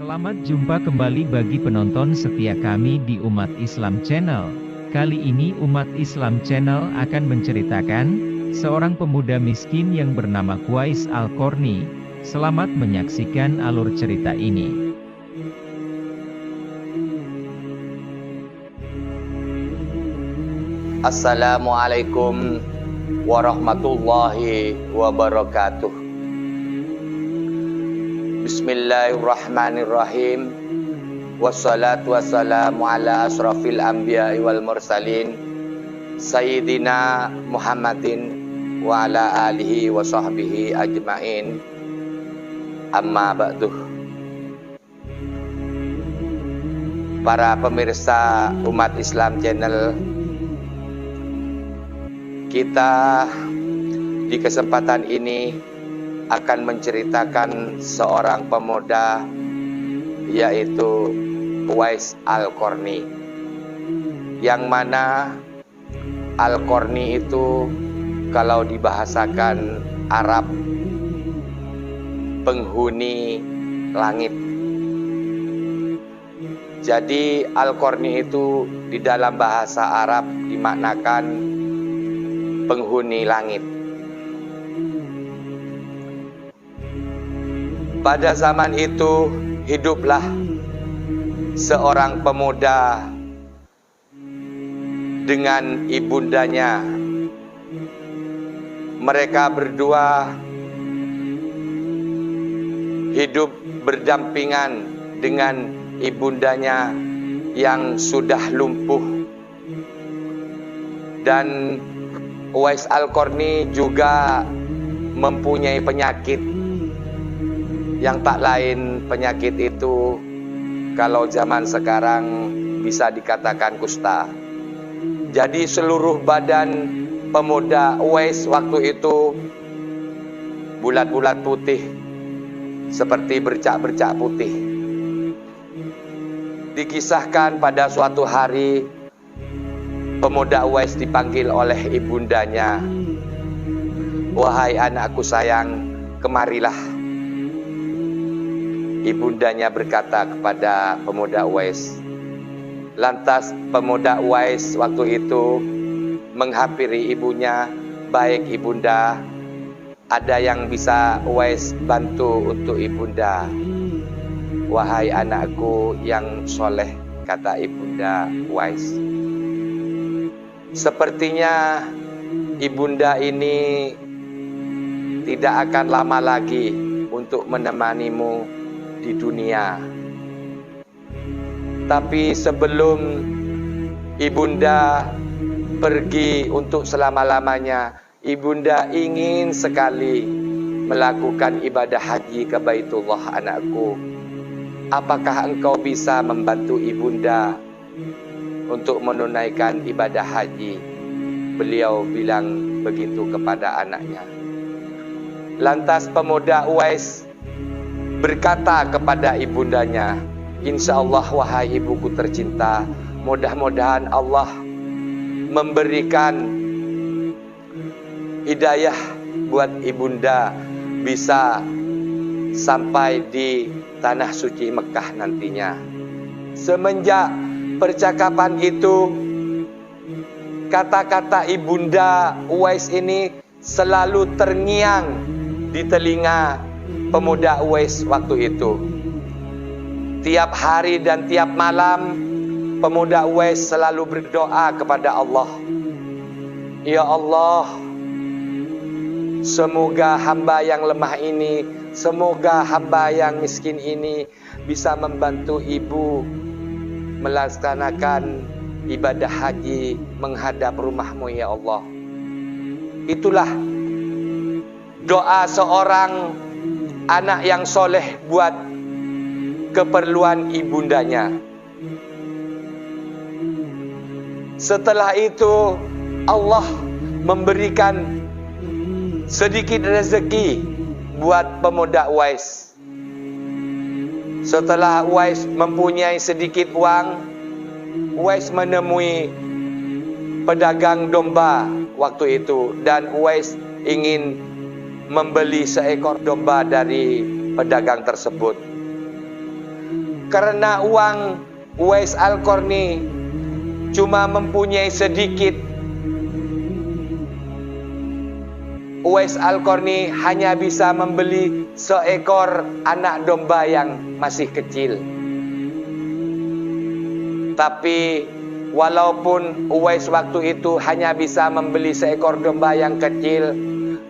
Selamat jumpa kembali bagi penonton setia kami di Umat Islam Channel. Kali ini Umat Islam Channel akan menceritakan seorang pemuda miskin yang bernama Uwais Al-Qarni. Selamat menyaksikan alur cerita ini. Assalamualaikum warahmatullahi wabarakatuh. Bismillahirrahmanirrahim. Wassalatu wassalamu ala asrafil anbiya'i wal mursalin Sayyidina Muhammadin wa ala alihi wa sahbihi ajma'in. Amma ba'duh. Para pemirsa Umat Islam Channel, kita di kesempatan ini akan menceritakan seorang pemuda, yaitu Uwais Al-Qarni, yang mana Al-Qarni itu kalau dibahasakan Arab, penghuni langit. Jadi Al-Qarni itu di dalam bahasa Arab dimaknakan penghuni langit. Pada zaman itu hiduplah seorang pemuda dengan ibundanya. Mereka berdua hidup berdampingan dengan ibundanya yang sudah lumpuh. Dan Uwais Al-Qarni juga mempunyai penyakit yang tak lain. Penyakit itu kalau zaman sekarang bisa dikatakan kusta. Jadi seluruh badan pemuda Uwais waktu itu bulat-bulat putih, seperti bercak-bercak putih. Dikisahkan pada suatu hari pemuda Uwais dipanggil oleh ibundanya. "Wahai anakku sayang, kemarilah." Ibundanya berkata kepada pemuda Uwais. Lantas pemuda Uwais waktu itu menghampiri ibunya. "Baik ibunda, ada yang bisa Uwais bantu untuk ibunda." "Wahai anakku yang soleh," kata ibunda Uwais, "sepertinya ibunda ini tidak akan lama lagi untuk menemanimu di dunia. Tapi sebelum ibunda pergi untuk selama-lamanya, ibunda ingin sekali melakukan ibadah haji ke Baitullah anakku. Apakah engkau bisa membantu ibunda untuk menunaikan ibadah haji?" Beliau bilang begitu kepada anaknya. Lantas pemuda Uwais berkata kepada ibundanya, "Insya Allah wahai ibuku tercinta, mudah-mudahan Allah memberikan hidayah buat ibunda bisa sampai di tanah suci Mekah nantinya." Semenjak percakapan itu, kata-kata ibunda Uwais ini selalu terngiang di telinga pemuda Uwais waktu itu. Tiap hari dan tiap malam pemuda Uwais selalu berdoa kepada Allah, "Ya Allah, semoga hamba yang lemah ini, semoga hamba yang miskin ini bisa membantu ibu melaksanakan ibadah haji menghadap rumahmu ya Allah." Itulah doa seorang anak yang soleh buat keperluan ibundanya. Setelah itu Allah memberikan sedikit rezeki buat pemuda Uwais. Setelah Uwais mempunyai sedikit uang, Uwais menemui pedagang domba waktu itu, dan Uwais ingin membeli seekor domba dari pedagang tersebut. karena uang Uwais Al-Qarni cuma mempunyai sedikit, Uwais Al-Qarni hanya bisa membeli seekor anak domba yang masih kecil. Tapi walaupun Uwais waktu itu hanya bisa membeli seekor domba yang kecil,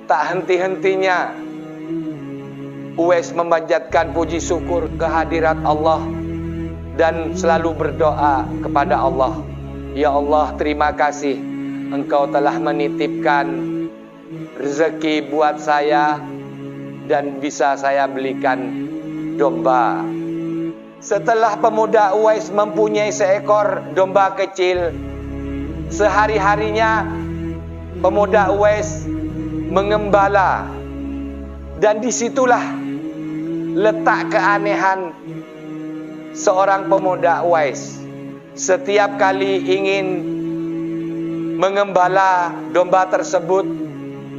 tak henti-hentinya Uwais memanjatkan puji syukur kehadirat Allah dan selalu berdoa kepada Allah. Ya Allah, terima kasih Engkau telah menitipkan rezeki buat saya dan bisa saya belikan domba. Setelah pemuda Uwais mempunyai seekor domba kecil, sehari-harinya pemuda Uwais mengembala. Dan disitulah letak keanehan seorang pemuda Uwais. Setiap kali ingin mengembala domba tersebut,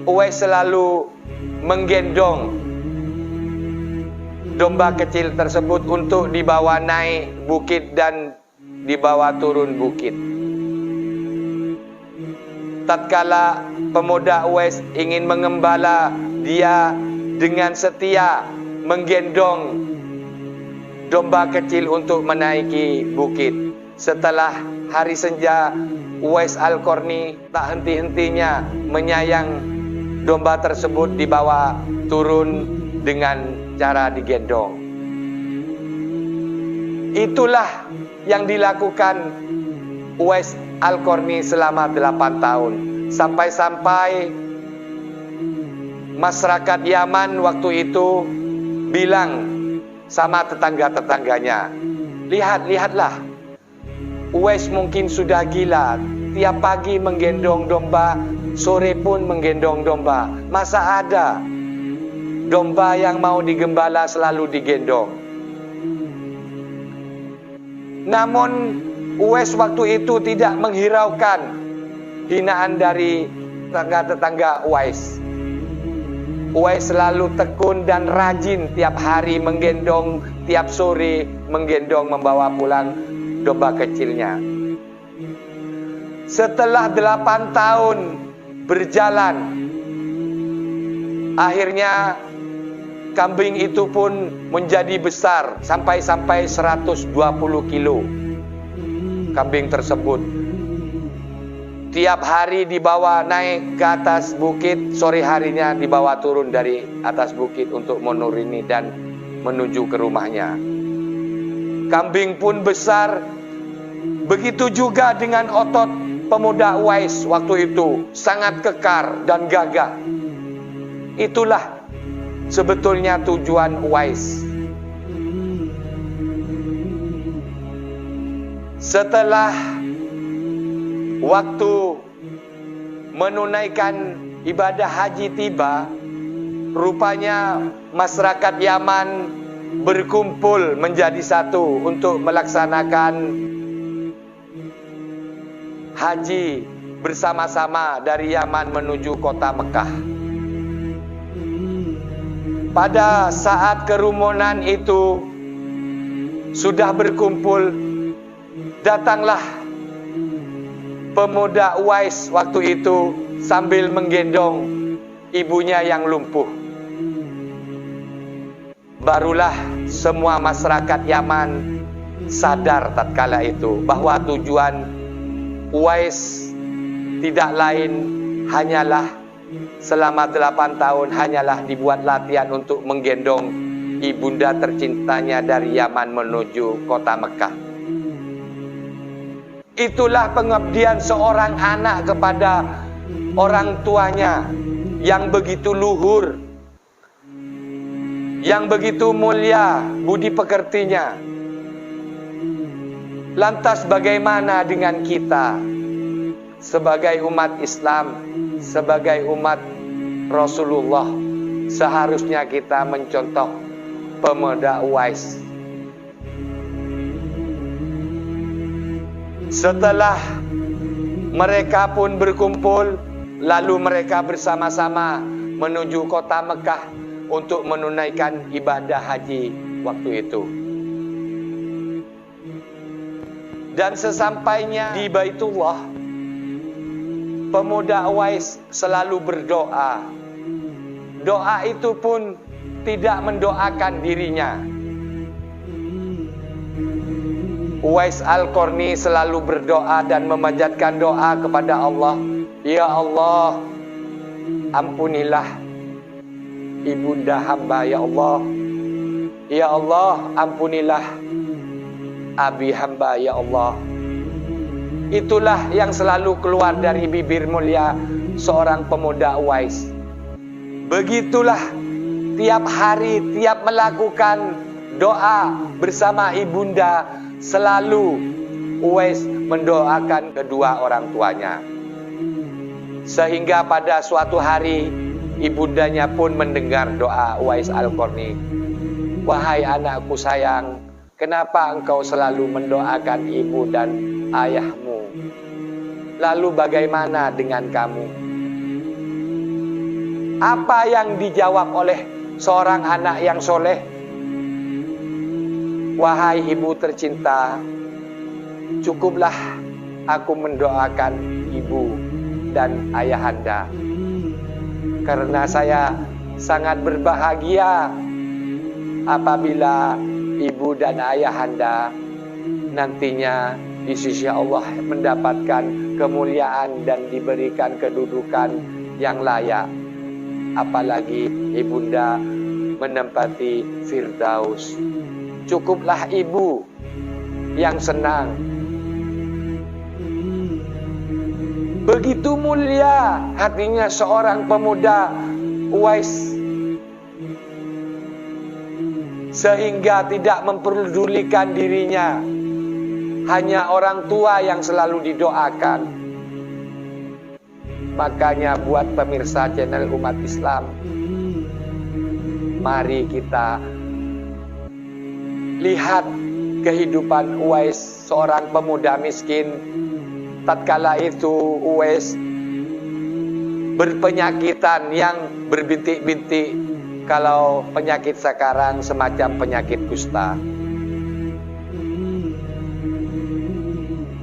Uwais selalu menggendong domba kecil tersebut untuk dibawa naik bukit dan dibawa turun bukit. Tatkala pemuda Uwais ingin mengembala, dia dengan setia menggendong domba kecil untuk menaiki bukit. Setelah hari senja, Uwais Al-Qarni tak henti-hentinya menyayang domba tersebut, dibawa turun dengan cara digendong. Itulah yang dilakukan Uwais Al-Qarni selama 8 tahun. Sampai-sampai masyarakat Yaman waktu itu bilang sama tetangga-tetangganya, lihatlah, Uwais mungkin sudah gila. Tiap pagi menggendong domba, sore pun menggendong domba. Masa ada domba yang mau digembala selalu digendong? Namun Uwais waktu itu tidak menghiraukan hinaan dari tetangga-tetangga Uwais. Uwais selalu tekun dan rajin, tiap hari menggendong, tiap sore menggendong, membawa pulang domba kecilnya. Setelah 8 tahun berjalan, akhirnya kambing itu pun menjadi besar, sampai 120 kilo. Kambing tersebut tiap hari dibawa naik ke atas bukit, sore harinya dibawa turun dari atas bukit untuk menuruni dan menuju ke rumahnya. Kambing pun besar. Begitu juga dengan otot pemuda Uwais waktu itu, sangat kekar dan gagah. Itulah sebetulnya tujuan Uwais. Setelah waktu menunaikan ibadah haji tiba, rupanya masyarakat Yaman berkumpul menjadi satu untuk melaksanakan haji bersama-sama dari Yaman menuju kota Mekah. Pada saat kerumunan itu sudah berkumpul, datanglah pemuda Uwais waktu itu sambil menggendong ibunya yang lumpuh. Barulah semua masyarakat Yaman sadar tatkala itu bahwa tujuan Uwais tidak lain hanyalah selama 8 tahun hanyalah dibuat latihan untuk menggendong ibunda tercintanya dari Yaman menuju kota Mekah. Itulah pengabdian seorang anak kepada orang tuanya yang begitu luhur, yang begitu mulia budi pekertinya. Lantas bagaimana dengan kita sebagai umat Islam, sebagai umat Rasulullah? Seharusnya kita mencontoh pemuda Uwais. Setelah mereka pun berkumpul, lalu mereka bersama-sama menuju kota Mekah untuk menunaikan ibadah haji waktu itu. Dan sesampainya di Baitullah, pemuda Uwais selalu berdoa. Doa itu pun tidak mendoakan dirinya. Uwais Al-Qarni selalu berdoa dan memanjatkan doa kepada Allah. Ya Allah, ampunilah ibunda hamba, ya Allah. Ya Allah, ampunilah abi hamba, ya Allah. Itulah yang selalu keluar dari bibir mulia seorang pemuda Uwais. Begitulah tiap hari, tiap melakukan doa bersama ibunda, selalu Uwais mendoakan kedua orang tuanya. Sehingga pada suatu hari ibundanya pun mendengar doa Uwais Al-Qarni. Wahai anakku sayang, kenapa engkau selalu mendoakan ibu dan ayahmu? Lalu bagaimana dengan kamu? Apa yang dijawab oleh seorang anak yang soleh? Wahai ibu tercinta, cukuplah aku mendoakan ibu dan ayahanda, karena saya sangat berbahagia apabila ibu dan ayahanda nantinya di sisi Allah mendapatkan kemuliaan dan diberikan kedudukan yang layak. Apalagi ibunda menempati Firdaus. Cukuplah ibu yang senang. Begitu mulia hatinya seorang pemuda Uwais, sehingga tidak memperdulikan dirinya, hanya orang tua yang selalu didoakan. Makanya buat pemirsa channel Umat Islam, mari kita lihat kehidupan Uwais, seorang pemuda miskin. Tatkala itu Uwais berpenyakitan yang berbintik-bintik. Kalau penyakit sekarang semacam penyakit kusta.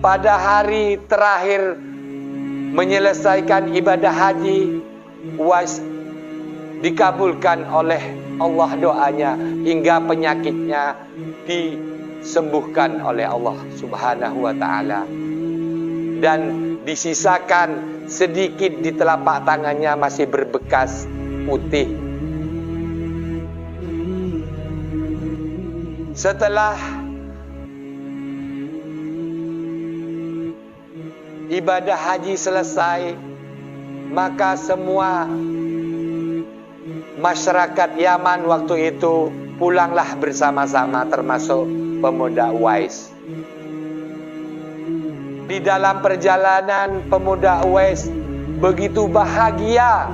Pada hari terakhir menyelesaikan ibadah haji, Uwais dikabulkan oleh Allah doanya, hingga penyakitnya disembuhkan oleh Allah Subhanahu wa ta'ala. Dan disisakan sedikit di telapak tangannya masih berbekas putih. Setelah ibadah haji selesai, maka semua masyarakat Yaman waktu itu pulanglah bersama-sama, termasuk pemuda Uwais. Di dalam perjalanan, pemuda Uwais begitu bahagia,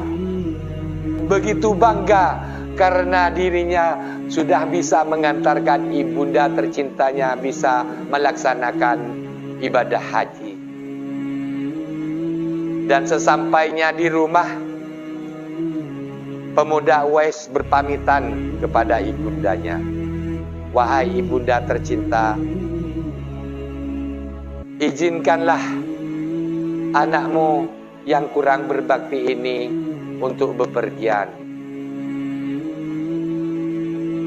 begitu bangga karena dirinya sudah bisa mengantarkan ibunda tercintanya bisa melaksanakan ibadah haji. Dan sesampainya di rumah, pemuda Uwais berpamitan kepada ibundanya. Wahai ibunda tercinta, izinkanlah anakmu yang kurang berbakti ini untuk bepergian.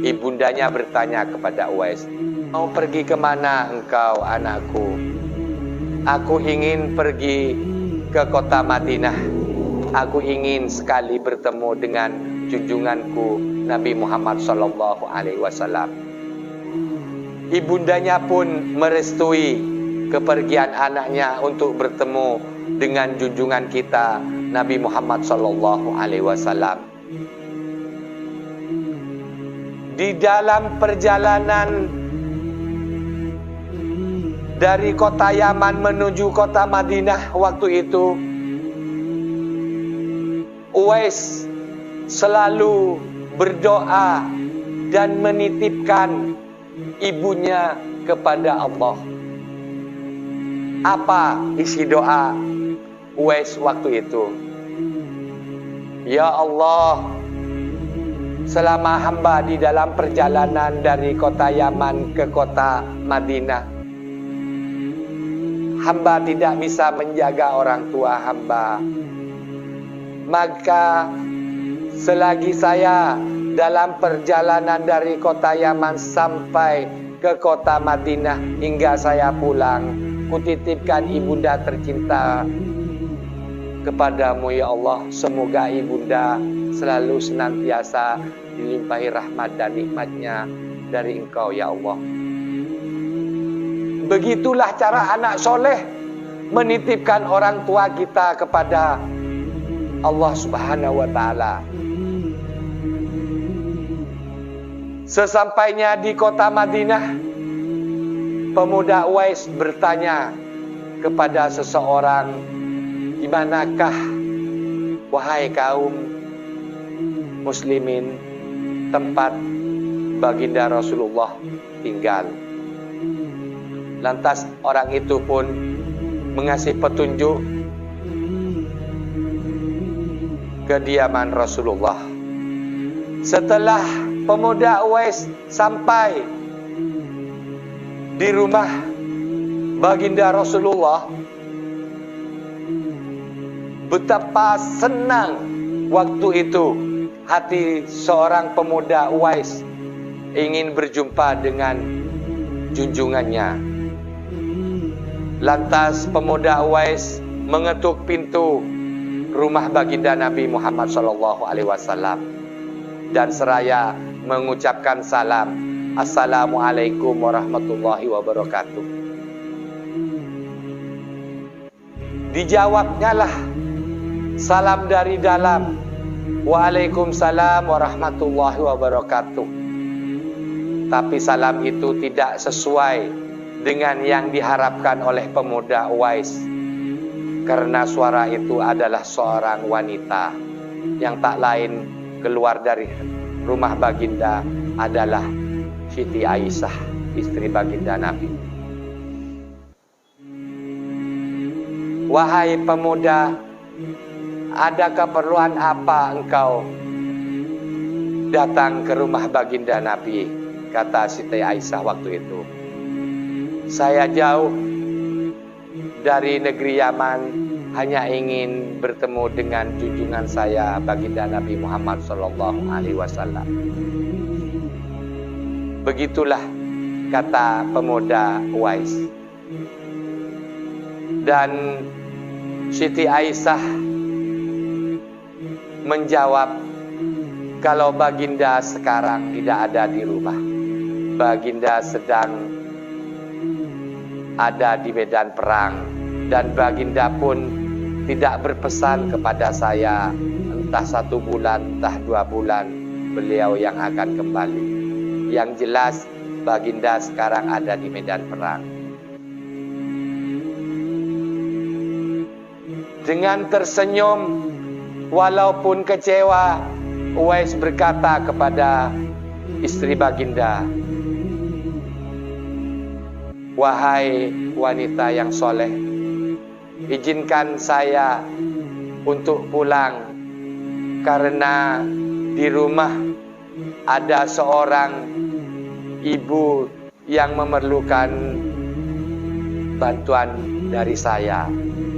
Ibundanya bertanya kepada Uwais, mau pergi kemana engkau anakku? Aku ingin pergi ke kota Madinah. Aku ingin sekali bertemu dengan junjunganku Nabi Muhammad SAW. Ibundanya pun merestui kepergian anaknya untuk bertemu dengan junjungan kita Nabi Muhammad SAW. Di dalam perjalanan dari kota Yaman menuju kota Madinah waktu itu, Uwais selalu berdoa dan menitipkan ibunya kepada Allah. Apa isi doa Uwais waktu itu? Ya Allah, selama hamba di dalam perjalanan dari kota Yaman ke kota Madinah, hamba tidak bisa menjaga orang tua hamba. Maka selagi saya dalam perjalanan dari kota Yaman sampai ke kota Madinah hingga saya pulang, kutitipkan ibunda tercinta kepadamu ya Allah. Semoga ibunda selalu senantiasa dilimpahi rahmat dan nikmatnya dari Engkau ya Allah. Begitulah cara anak soleh menitipkan orang tua kita kepada Allah Subhanahu wa Ta'ala. Sesampainya di kota Madinah, pemuda Uwais bertanya kepada seseorang, "Di manakah wahai kaum muslimin tempat baginda Rasulullah tinggal?" Lantas orang itu pun mengasih petunjuk kediaman Rasulullah. Setelah pemuda Uwais sampai di rumah baginda Rasulullah, betapa senang waktu itu hati seorang pemuda Uwais ingin berjumpa dengan junjungannya. Lantas pemuda Uwais mengetuk pintu rumah baginda Nabi Muhammad SAW dan seraya mengucapkan salam, "Assalamualaikum warahmatullahi wabarakatuh." Dijawabnya lah salam dari dalam, "Waalaikumsalam warahmatullahi wabarakatuh." Tapi salam itu tidak sesuai dengan yang diharapkan oleh pemuda Uwais, karena suara itu adalah seorang wanita yang tak lain keluar dari rumah baginda adalah Siti Aisyah, istri baginda Nabi. "Wahai pemuda, ada keperluan apa engkau datang ke rumah baginda Nabi?" kata Siti Aisyah waktu itu. "Saya jauh dari negeri Yaman, hanya ingin bertemu dengan junjungan saya baginda Nabi Muhammad SAW." Begitulah kata pemuda Uwais. Dan Siti Aisyah menjawab, "Kalau baginda sekarang tidak ada di rumah, baginda sedang ada di medan perang, dan baginda pun tidak berpesan kepada saya entah 1 bulan, entah 2 bulan beliau yang akan kembali. Yang jelas baginda sekarang ada di medan perang." Dengan tersenyum walaupun kecewa, Uwais berkata kepada istri baginda, "Wahai wanita yang soleh, izinkan saya untuk pulang karena di rumah ada seorang ibu yang memerlukan bantuan dari saya.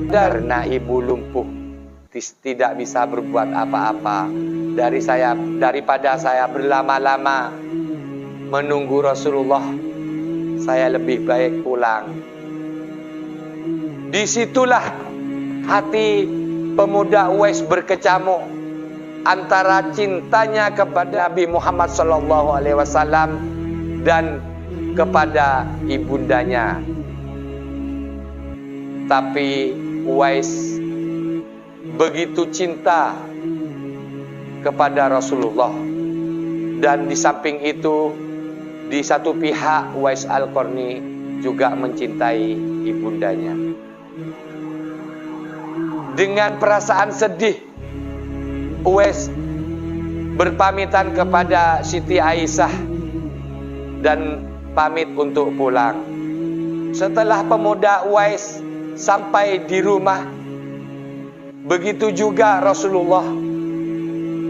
Karena ibu lumpuh, tidak bisa berbuat apa-apa. Daripada saya berlama-lama menunggu Rasulullah, saya lebih baik pulang." Disitulah hati pemuda Uwais berkecamuk antara cintanya kepada Nabi Muhammad SAW dan kepada ibundanya. Tapi Uwais begitu cinta kepada Rasulullah, dan di samping itu, di satu pihak Uwais Al-Qarni juga mencintai ibundanya. Dengan perasaan sedih, Uwais berpamitan kepada Siti Aisyah dan pamit untuk pulang. Setelah pemuda Uwais sampai di rumah, begitu juga Rasulullah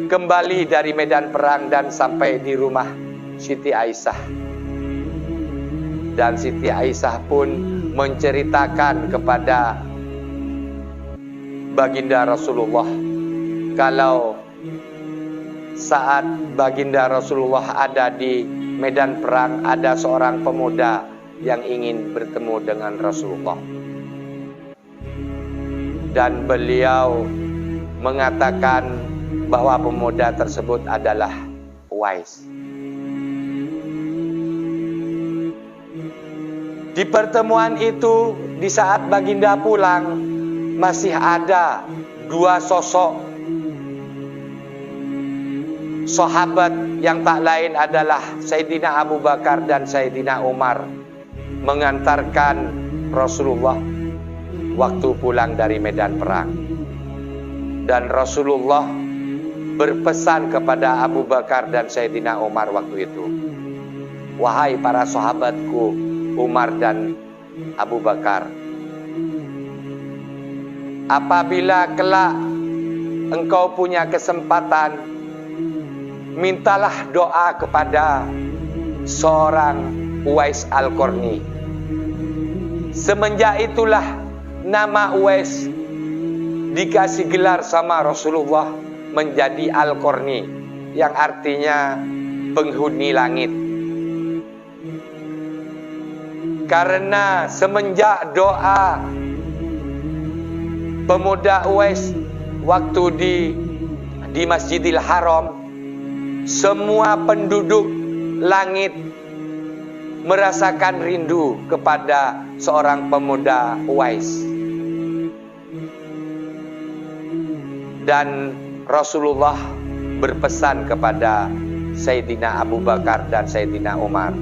kembali dari medan perang dan sampai di rumah Siti Aisyah. Dan Siti Aisyah pun menceritakan kepada baginda Rasulullah kalau saat baginda Rasulullah ada di medan perang, ada seorang pemuda yang ingin bertemu dengan Rasulullah. Dan beliau mengatakan bahwa pemuda tersebut adalah Uwais. Di pertemuan itu, di saat baginda pulang, masih ada dua sosok sahabat yang tak lain adalah Sayyidina Abu Bakar dan Sayyidina Umar mengantarkan Rasulullah waktu pulang dari medan perang. Dan Rasulullah berpesan kepada Abu Bakar dan Sayyidina Umar waktu itu, "Wahai para sahabatku Umar dan Abu Bakar, apabila kelak engkau punya kesempatan, mintalah doa kepada seorang Uwais Al-Qarni. Semenjak itulah nama Uwais dikasih gelar sama Rasulullah menjadi Al-Qarni, yang artinya penghuni langit. Karena semenjak doa pemuda Uwais waktu di Masjidil Haram, semua penduduk langit merasakan rindu kepada seorang pemuda Uwais. Dan Rasulullah berpesan kepada Sayyidina Abu Bakar dan Sayyidina Umar,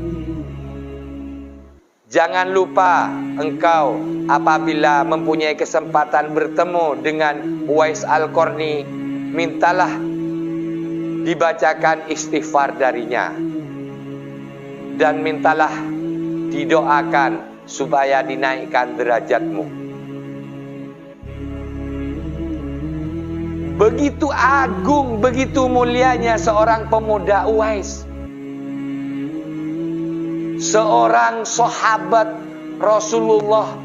"Jangan lupa engkau apabila mempunyai kesempatan bertemu dengan Uwais Al-Qarni, mintalah dibacakan istighfar darinya. Dan mintalah didoakan supaya dinaikkan derajatmu." Begitu agung, begitu mulianya seorang pemuda Uwais. Seorang sahabat Rasulullah,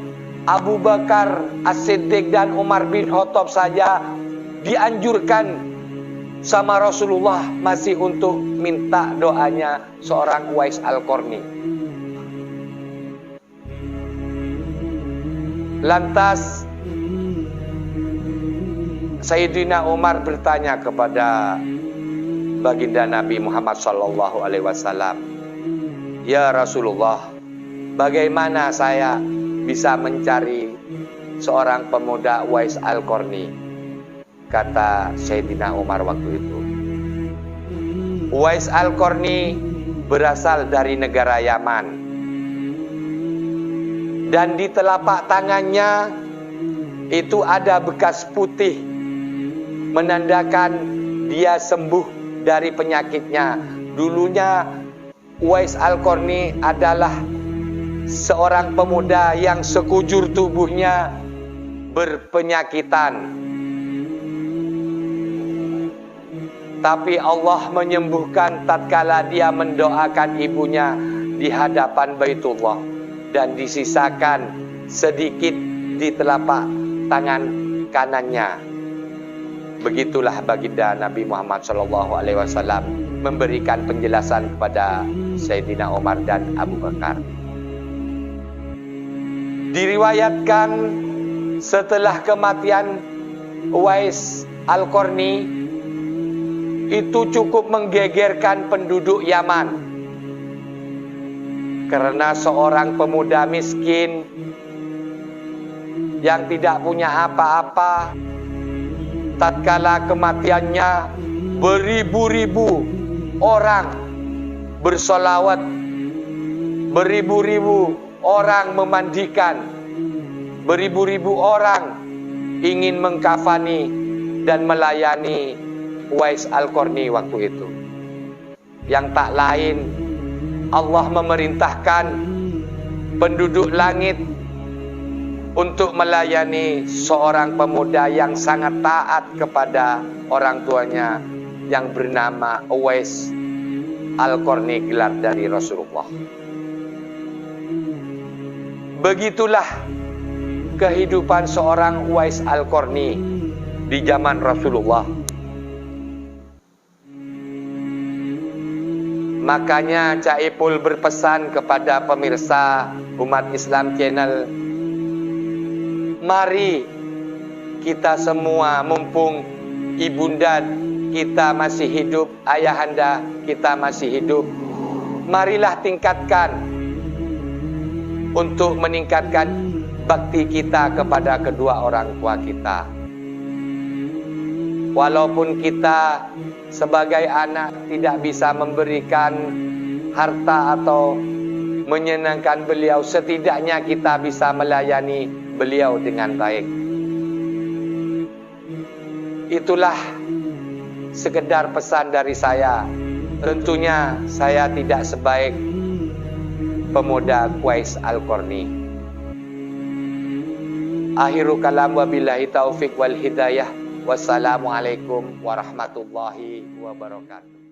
Abu Bakar As-Siddiq dan Umar bin Khattab saja dianjurkan sama Rasulullah masih untuk minta doanya seorang Uwais Al-Qarni. Lantas Sayyidina Umar bertanya kepada baginda Nabi Muhammad SAW, "Ya Rasulullah, bagaimana saya bisa mencari seorang pemuda Uwais Al-Qarni?" Kata Sayyidina Umar waktu itu, "Uwais Al-Qarni berasal dari negara Yaman. Dan di telapak tangannya itu ada bekas putih, menandakan dia sembuh dari penyakitnya. Dulunya Uwais Al-Qarni adalah seorang pemuda yang sekujur tubuhnya berpenyakitan. Tapi Allah menyembuhkan tatkala dia mendoakan ibunya di hadapan Baitullah, dan disisakan sedikit di telapak tangan kanannya." Begitulah baginda Nabi Muhammad SAW memberikan penjelasan kepada Sayyidina Umar dan Abu Bakar. Diriwayatkan setelah kematian Uwais Al-Qarni itu cukup menggegerkan penduduk Yaman, karena seorang pemuda miskin yang tidak punya apa-apa, tatkala kematiannya beribu-ribu orang bersolawat, beribu-ribu orang memandikan, beribu-ribu orang ingin mengkafani dan melayani Uwais Al-Qarni waktu itu. Yang tak lain, Allah memerintahkan penduduk langit untuk melayani seorang pemuda yang sangat taat kepada orang tuanya yang bernama Uwais Al-Qarni, gelar dari Rasulullah. Begitulah kehidupan seorang Uwais Al-Qarni di zaman Rasulullah. Makanya Cak Ipul berpesan kepada pemirsa Umat Islam Channel, mari kita semua, mumpung ibunda kita masih hidup, ayahanda kita masih hidup, marilah tingkatkan untuk meningkatkan bakti kita kepada kedua orang tua kita. Walaupun kita sebagai anak tidak bisa memberikan harta atau menyenangkan beliau, setidaknya kita bisa melayani beliau dengan baik. Itulah sekedar pesan dari saya. Tentunya saya tidak sebaik pemuda Uwais Al-Qarni. Akhiru kalam wabillahi taufik wal hidayah. Wassalamualaikum warahmatullahi wabarakatuh.